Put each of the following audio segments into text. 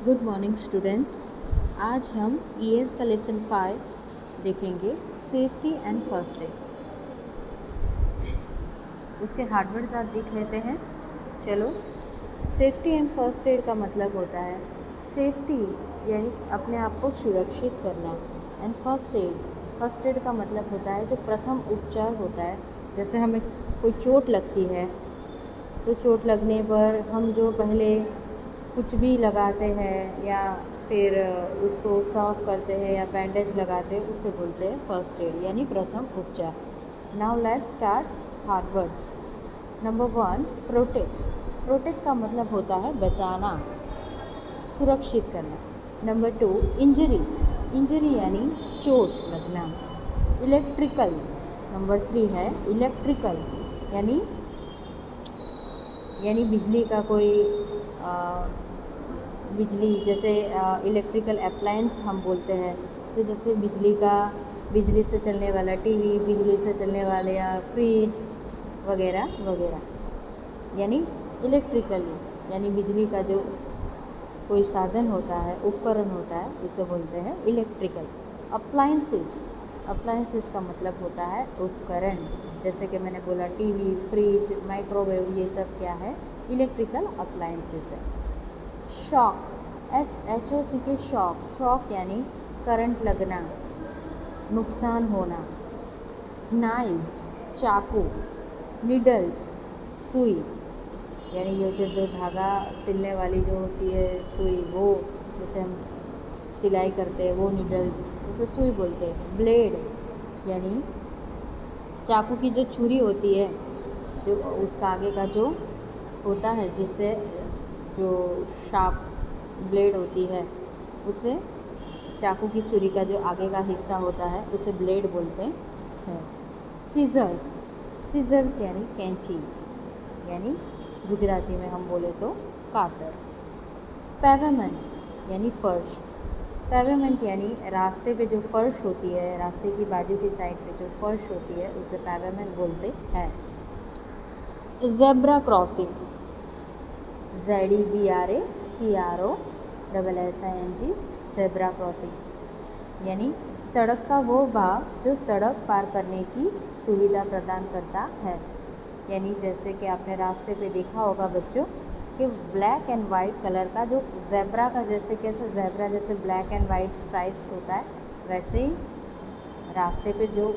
Good morning students. आज हम ES का लेसन 5 देखेंगे, सेफ्टी एंड फर्स्ट एड। उसके हार्डवर्ड्स आज देख लेते हैं। चलो, सेफ्टी एंड फर्स्ट एड का मतलब होता है सेफ्टी यानी अपने आप को सुरक्षित करना, एंड फर्स्ट एड का मतलब होता है जो प्रथम उपचार होता है। जैसे हमें कोई चोट लगती है तो चोट लगने पर हम जो पहले कुछ भी लगाते हैं या फिर उसको साफ करते हैं या बैंडेज लगाते हैं, उसे बोलते हैं फर्स्ट एड यानी प्रथम उपचार। Now let's start hard words. Number 1, protect का मतलब होता है बचाना, सुरक्षित करना। नंबर 2, इंजरी यानी चोट लगना। इलेक्ट्रिकल, नंबर 3 है इलेक्ट्रिकल यानी बिजली का कोई बिजली जैसे इलेक्ट्रिकल अप्लायंस हम बोलते हैं। तो जैसे बिजली से चलने वाला टीवी, बिजली से चलने वाले या फ्रिज वगैरह वगैरह, यानी इलेक्ट्रिकली यानी बिजली का जो कोई साधन होता है, उपकरण होता है, उसे बोलते हैं इलेक्ट्रिकल। अप्लायंसेस का मतलब होता है उपकरण। जैसे कि मैंने बोला टीवी, फ्रिज, माइक्रोवेव, ये सब क्या है? इलेक्ट्रिकल अप्लायंसेस है। शॉक, SHOC के शॉक यानी करंट लगना, नुकसान होना। नाइव्स, चाकू। निडल्स, सुई यानी ये जो धागा सिलने वाली जो होती है सुई, वो जैसे हम सिलाई करते हैं वो निडल, उसे सुई बोलते हैं। ब्लेड यानी चाकू की जो छुरी होती है, जो उसका आगे का जो होता है, जिससे जो शार्प ब्लेड होती है, उसे चाकू की छुरी का जो आगे का हिस्सा होता है उसे ब्लेड बोलते हैं। सीजर्स यानी कैंची, यानी गुजराती में हम बोले तो कातर। पेवेमेंट यानी फर्श। पेवेमेंट यानी रास्ते पे जो फर्श होती है, रास्ते की बाजू की साइड पे जो फर्श होती है, उसे पेवेमेंट बोलते हैं। Zebra crossing, ZEBRACROSSING, zebra crossing यानी सड़क का वो भाग जो सड़क पार करने की सुविधा प्रदान करता है। यानी जैसे कि आपने रास्ते पे देखा होगा बच्चों कि ब्लैक एंड वाइट कलर का जो ज़ेब्रा का, जैसे कैसे ज़ेब्रा जैसे ब्लैक एंड वाइट स्ट्राइप्स होता है, वैसे ही रास्ते पे जो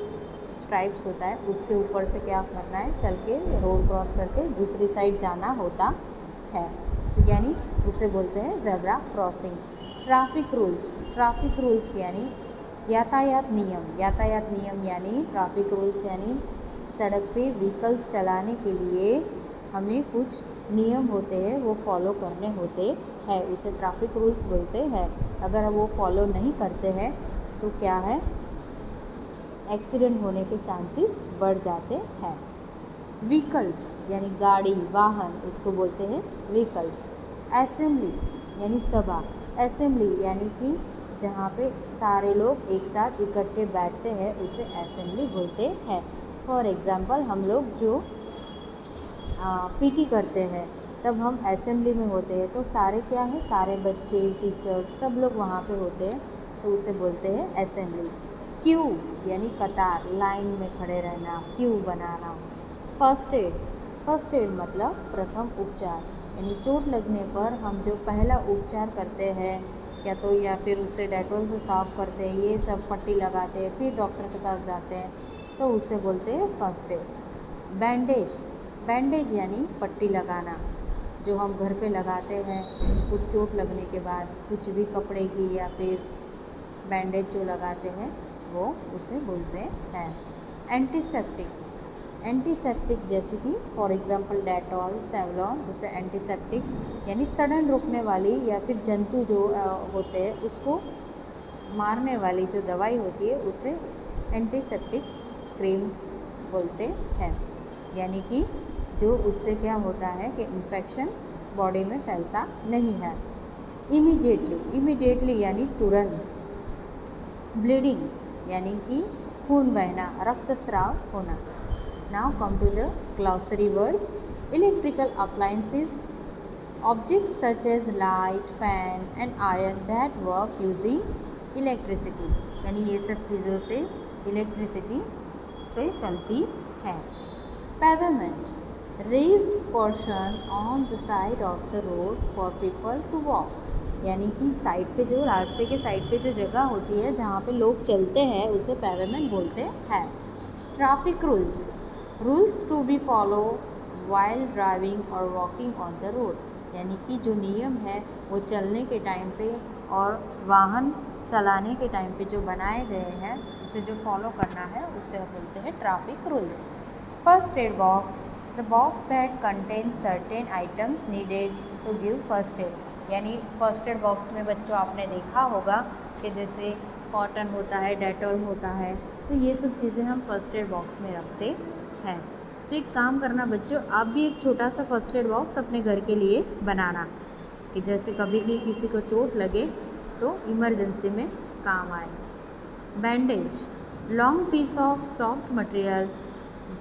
स्ट्राइप्स होता है उसके ऊपर से क्या करना है, चल के रोड क्रॉस करके दूसरी साइड जाना होता है, तो यानी उसे बोलते हैं ज़ेब्रा क्रॉसिंग। ट्रैफिक रूल्स यानी यातायात नियम यानी ट्रैफिक रूल्स यानी सड़क पे व्हीकल्स चलाने के लिए हमें कुछ नियम होते हैं, वो फॉलो करने होते हैं, उसे ट्रैफिक रूल्स बोलते हैं। अगर वो फॉलो नहीं करते हैं तो क्या है, एक्सीडेंट होने के चांसेस बढ़ जाते हैं। व्हीकल्स यानी गाड़ी, वाहन, उसको बोलते हैं व्हीकल्स। असेंबली यानी सभा, असेंबली यानी कि जहाँ पे सारे लोग एक साथ इकट्ठे बैठते हैं, उसे असेंबली बोलते हैं। फॉर एग्ज़ाम्पल, हम लोग जो PT करते हैं तब हम असेंबली में होते हैं, तो सारे क्या है, सारे बच्चे, टीचर, सब लोग वहाँ पे होते हैं, तो उसे बोलते हैं असेंबली। क्यू यानी कतार, लाइन में खड़े रहना, क्यू बनाना। फर्स्ट एड मतलब प्रथम उपचार, यानी चोट लगने पर हम जो पहला उपचार करते हैं, या फिर उसे डेटॉल से साफ़ करते हैं, ये सब पट्टी लगाते हैं, फिर डॉक्टर के पास जाते हैं, तो उसे बोलते हैं फर्स्ट एड। बैंडेज यानी पट्टी लगाना, जो हम घर पे लगाते हैं उसको चोट लगने के बाद, कुछ भी कपड़े की या फिर बैंडेज जो लगाते हैं वो उसे बोलते हैं। एंटीसेप्टिक जैसे कि फॉर एग्ज़ाम्पल डेटॉल, सेवलॉन, उसे एंटीसेप्टिक यानी सड़न रोकने वाली या फिर जंतु जो होते हैं उसको मारने वाली जो दवाई होती है, उसे एंटीसेप्टिक क्रीम बोलते हैं। यानी कि जो उससे क्या होता है कि इन्फेक्शन बॉडी में फैलता नहीं है। इमीडिएटली यानी तुरंत। ब्लीडिंग यानी कि खून बहना, रक्तस्राव होना। Now come to the glossary words. Electrical appliances objects such as light, fan and iron that work using electricity, यानी ये सब चीज़ों से इलेक्ट्रिसिटी से चलती है। Pavement, raised portion on the side of the road for people to walk, यानी कि साइड पे जो रास्ते के साइड पे जो जगह होती है जहाँ पे लोग चलते हैं उसे पेवरमेंट बोलते हैं। Traffic rules, rules to be follow while driving और वॉकिंग ऑन द रोड, यानी कि जो नियम है वो चलने के टाइम पे और वाहन चलाने के टाइम पे जो बनाए गए हैं उसे जो फॉलो करना है उसे बोलते हैं traffic rules. First aid box, the box that contains certain items needed to give first aid, यानी फर्स्ट एड बॉक्स में बच्चों आपने देखा होगा कि जैसे कॉटन होता है, डेटॉल होता है, तो ये सब चीज़ें हम फर्स्ट एड बॉक्स में रखते हैं। तो एक काम करना बच्चों, आप भी एक छोटा सा फर्स्ट एड बॉक्स अपने घर के लिए बनाना कि जैसे कभी भी किसी को चोट लगे तो इमरजेंसी में काम आए। Bandage, long piece of soft material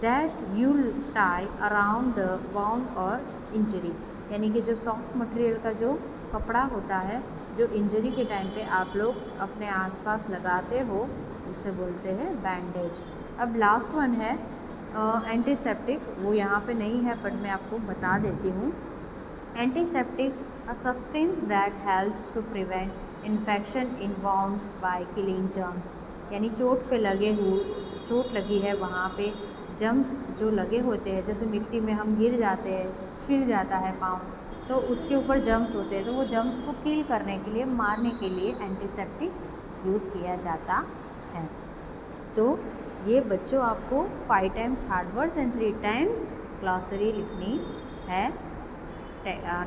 that you tie around the wound और इंजरी, यानी कि जो सॉफ्ट मटेरियल का जो कपड़ा होता है जो इंजरी के टाइम पे आप लोग अपने आसपास लगाते हो उसे बोलते हैं बैंडेज। अब लास्ट वन है एंटीसेप्टिक, वो यहाँ पे नहीं है बट मैं आपको बता देती हूँ। Antiseptic, a substance that helps to prevent infection in wounds by killing germs, यानी चोट लगी है वहाँ पे जर्म्स जो लगे होते हैं, जैसे मिट्टी में हम गिर जाते हैं, छिल जाता है पाँव, तो उसके ऊपर जर्म्स होते हैं, तो वो जर्म्स को किल करने के लिए, मारने के लिए एंटीसेप्टिक यूज़ किया जाता है। तो ये बच्चों आपको 5 times hard words and 3 times glossary लिखनी है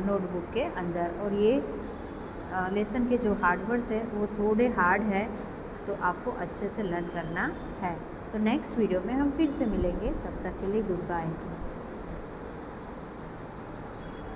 नोटबुक के अंदर, और ये लेसन के जो हार्ड वर्ड्स है वो थोड़े हार्ड है तो आपको अच्छे से लर्न करना है। तो नेक्स्ट वीडियो में हम फिर से मिलेंगे, तब तक के लिए गुड बाय।